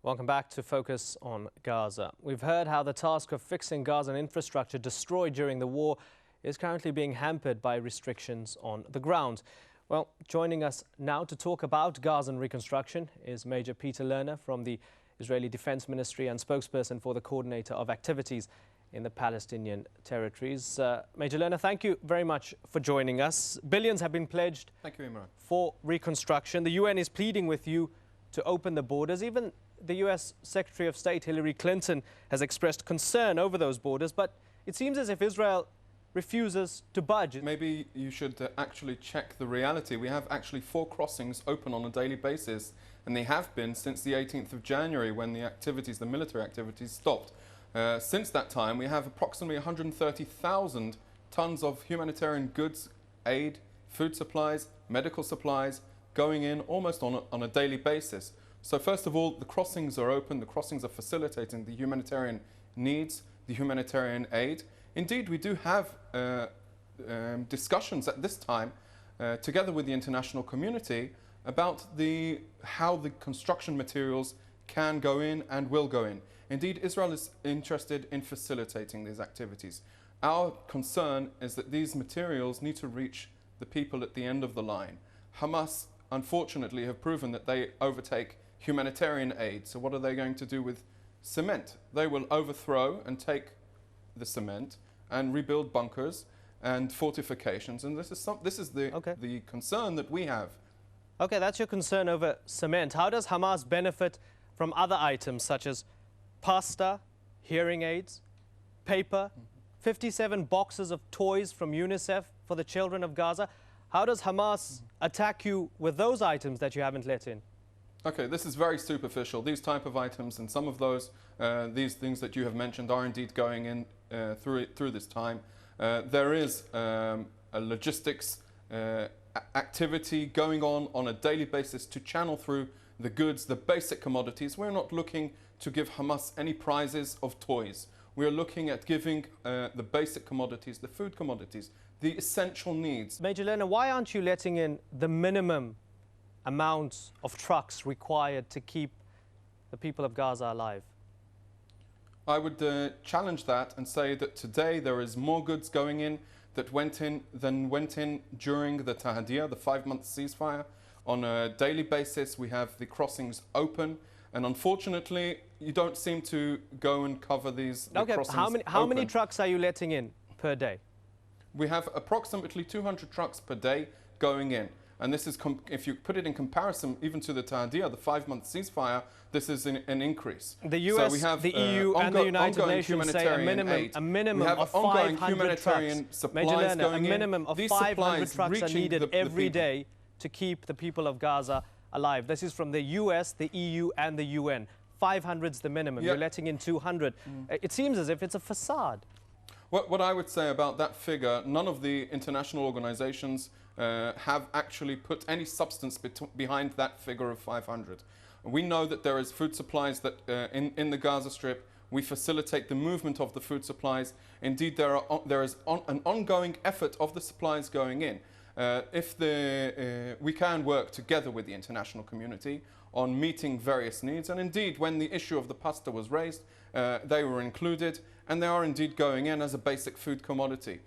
Welcome back to Focus on Gaza. We've heard how the task of fixing Gazan infrastructure destroyed during the war is currently being hampered by restrictions on the ground. Well, joining us now to talk about Gazan reconstruction is Major Peter Lerner from the Israeli Defense Ministry and spokesperson for the coordinator of activities in the Palestinian territories. Major Lerner, thank you very much for joining us. Billions have been pledged for reconstruction. The UN is pleading with you to open the borders. Even the US Secretary of State Hillary Clinton has expressed concern over those borders, but it seems as if Israel refuses to budge. Maybe you should actually check the reality. We have actually 4 crossings open on a daily basis, and they have been since the 18th of January when the military activities stopped. Since that time, we have approximately 130,000 tons of humanitarian goods, aid, food supplies, medical supplies going in almost on a daily basis. So first of all, the crossings are open, the crossings are facilitating the humanitarian needs, the humanitarian aid. Indeed, we do have discussions at this time, together with the international community, about how the construction materials can go in and will go in. Indeed, Israel is interested in facilitating these activities. Our concern is that these materials need to reach the people at the end of the line. Hamas, unfortunately, have proven that they overtake humanitarian aid. So what are they going to do with cement? They will overthrow and take the cement and rebuild bunkers and fortifications. And this is the concern that we have. Okay, that's your concern over cement. How does Hamas benefit from other items such as pasta, hearing aids, paper, 57 boxes of toys from UNICEF for the children of Gaza? How does Hamas attack you with those items that you haven't let in? Okay, this is very superficial. These type of items and some of those, these things that you have mentioned are indeed going in through this time. There is a logistics activity going on a daily basis to channel through the goods, the basic commodities. We're not looking to give Hamas any prizes of toys. We're looking at giving the basic commodities, the food commodities, the essential needs. Major Lerner, why aren't you letting in the minimum amounts of trucks required to keep the people of Gaza alive? I would challenge that and say that today there is more goods going in that went in than went in during the Tahadiyah, the 5-month ceasefire. On a daily basis, we have the crossings open, and unfortunately, you don't seem to go and cover these crossings. How many trucks are you letting in per day? We have approximately 200 trucks per day going in. And this is, if you put it in comparison even to the Tahadiyah, the 5-month ceasefire, this is an increase. The US, so we have, the EU and the United Nations say a minimum of 500 trucks. Major Lerner, a minimum of 500 trucks are needed every day to keep the people of Gaza alive. This is from the US, the EU and the UN. 500 is the minimum. You're letting in 200. It seems as if it's a facade. What I would say about that figure, none of the international organizations have actually put any substance behind that figure of 500. We know that there is food supplies that in the Gaza Strip. We facilitate the movement of the food supplies. Indeed, there is an ongoing effort of the supplies going in. We can work together with the international community on meeting various needs. And indeed, when the issue of the pasta was raised, they were included, and they are indeed going in as a basic food commodity.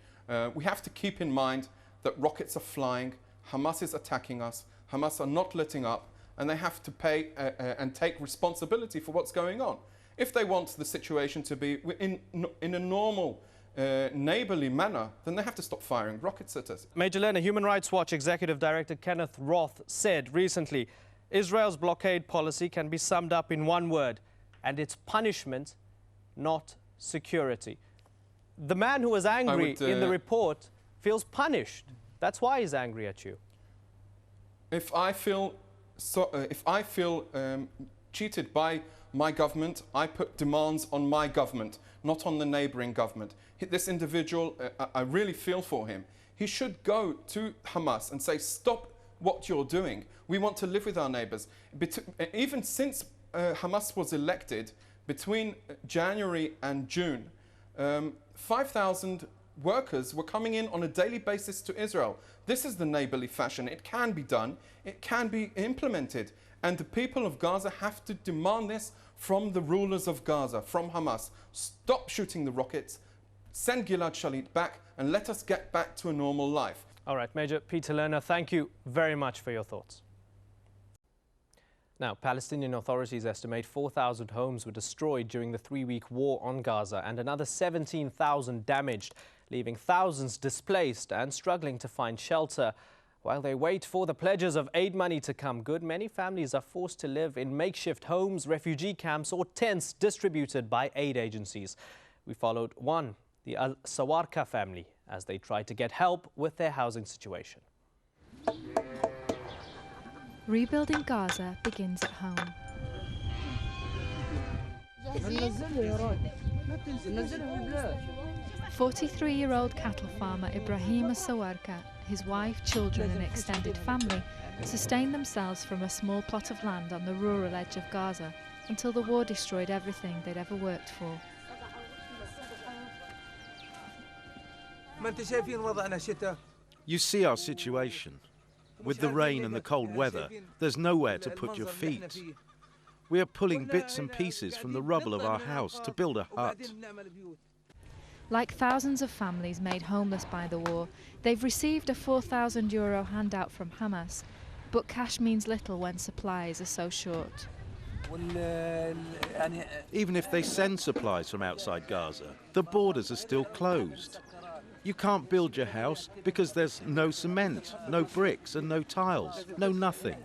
We have to keep in mind that rockets are flying, Hamas is attacking us, Hamas are not letting up, and they have to pay and take responsibility for what's going on. If they want the situation to be in a normal, neighborly manner, then they have to stop firing rockets at us. Major Lerner, Human Rights Watch Executive Director Kenneth Roth said recently, Israel's blockade policy can be summed up in one word, and it's punishment, not security. The man who was angry in the report feels punished. That's why he's angry at you. If I feel cheated by my government, I put demands on my government, not on the neighboring government. This individual, I really feel for him. He should go to Hamas and say, stop what you're doing. We want to live with our neighbors. Even since Hamas was elected, between January and June, 5,000 workers were coming in on a daily basis to Israel. This is the neighborly fashion. It can be done. It can be implemented. And the people of Gaza have to demand this from the rulers of Gaza, from Hamas. Stop shooting the rockets, send Gilad Shalit back, and let us get back to a normal life. All right, Major Peter Lerner, thank you very much for your thoughts. Now, Palestinian authorities estimate 4,000 homes were destroyed during the 3-week war on Gaza and another 17,000 damaged, leaving thousands displaced and struggling to find shelter. While they wait for the pledges of aid money to come good, many families are forced to live in makeshift homes, refugee camps or tents distributed by aid agencies. We followed one, the Al-Sawarka family, as they tried to get help with their housing situation. Rebuilding Gaza begins at home. 43-year-old cattle farmer Ibrahim Sawarka, his wife, children and extended family sustained themselves from a small plot of land on the rural edge of Gaza until the war destroyed everything they'd ever worked for. You see our situation. With the rain and the cold weather, there's nowhere to put your feet. We are pulling bits and pieces from the rubble of our house to build a hut. Like thousands of families made homeless by the war, they've received a €4,000 handout from Hamas, but cash means little when supplies are so short. Even if they send supplies from outside Gaza, the borders are still closed. You can't build your house because there's no cement, no bricks and no tiles, no nothing.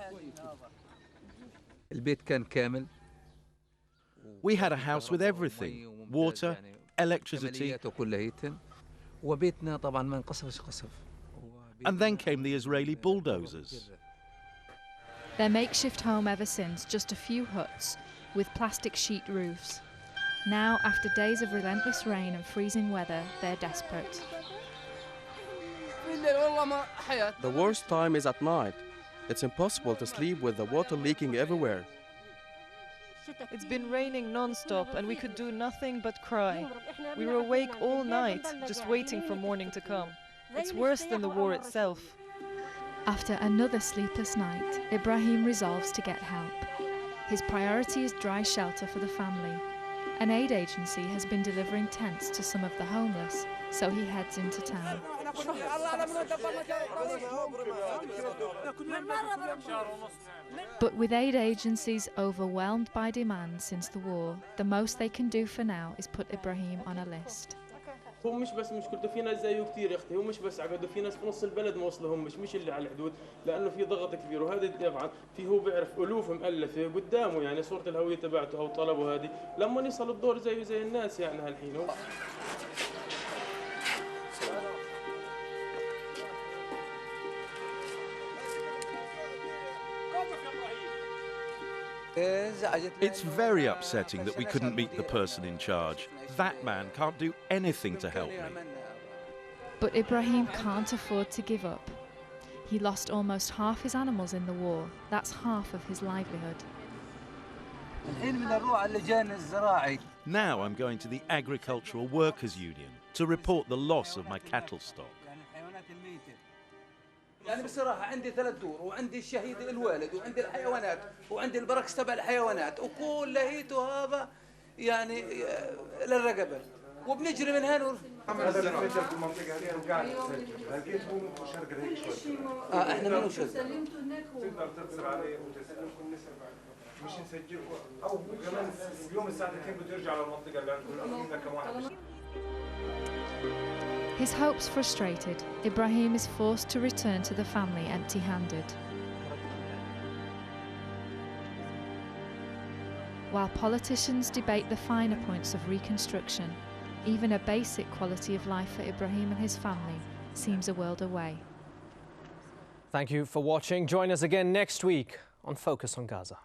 We had a house with everything, water, electricity, and then came the Israeli bulldozers. Their makeshift home ever since, just a few huts with plastic sheet roofs. Now, after days of relentless rain and freezing weather, they're desperate. The worst time is at night. It's impossible to sleep with the water leaking everywhere. It's been raining non-stop and we could do nothing but cry. We were awake all night, just waiting for morning to come. It's worse than the war itself. After another sleepless night, Ibrahim resolves to get help. His priority is dry shelter for the family. An aid agency has been delivering tents to some of the homeless, so he heads into town. But with aid agencies overwhelmed by demand since the war, the most they can do for now is put Ibrahim on a list. هو مش بس مشكلته في ناس زيه كثير يا اختي هو مش بس عقده في ناس في نص البلد ما وصلهمش مش اللي على الحدود لانه في ضغط كبير وهذا طبعا في هو بيعرف الوف مؤلفه قدامه يعني صوره الهويه تبعته او طلبه هذه لما يصل الدور زيه زي الناس يعني هالحين هو It's very upsetting that we couldn't meet the person in charge. That man can't do anything to help me. But Ibrahim can't afford to give up. He lost almost half his animals in the war. That's half of his livelihood. Now I'm going to the Agricultural Workers Union to report the loss of my cattle stock. يعني بصراحة عندي 3 دور وعندي الشهيد الوالد وعندي الحيوانات وعندي البركس تبع الحيوانات وكل لهيته هذا يعني للرقبة وبنجري من هنا هذا الفجر في المنطقة هذه وقاعد لقيت هو شرق هيك شوي احنا منو شرق تقدر تتصل عليه وتسألكم مش نسجل او كمان اليوم الساعة 2 بده يرجع للمنطقة اللي عندكم كم واحد. His hopes frustrated, Ibrahim is forced to return to the family empty-handed. While politicians debate the finer points of reconstruction, even a basic quality of life for Ibrahim and his family seems a world away. Thank you for watching. Join us again next week on Focus on Gaza.